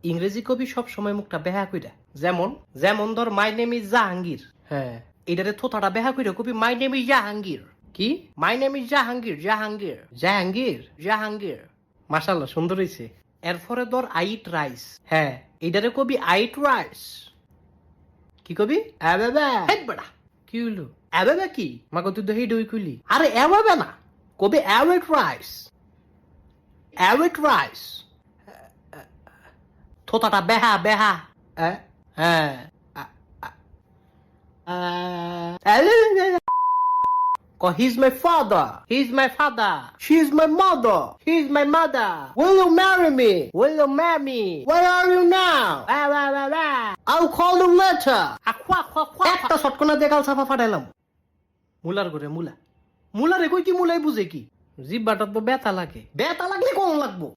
ইংরেজি কবি সব সময় মুখটা বেহা কইরা, যেমন যেমন ধর মাই নেম ইজ জাহাঙ্গীর। হ্যাঁ, এটারে থোথাটা বেহা কইরা কবি মাই নেম ইজ জাহাঙ্গীর। কি my name is Jahangir, Jahangir Jahangir Jahangir. মাশাআল্লাহ, সুন্দর হইছে। এরপরে ধর আই ইট রাইস। হ্যাঁ, এটারে কবি আই ইট রাইস। কি কবি? আবাবা বড়া কি হইলো? আবাবা কি মাগো তুই দহি দই কইলি? আরে আবাবা না, কবি অ্যাওয়েট রাইস, অ্যাওয়েট রাইস। থোতাটা বেহা বেহা। হ্যাঁ, he's my father, he's my father, she's my mother, he's my mother. Will you marry me? Will you marry me? Where are you now? I'll call you later. একটা শটকনা দিয়ে গাল সাফা ফাটাইলাম। মুলার করে মুলা, মুলারে কই কি মুলাই বুঝে কি? জিব্বাটা তো ব্যথা লাগে, ব্যথা লাগলে কোন লাগবো?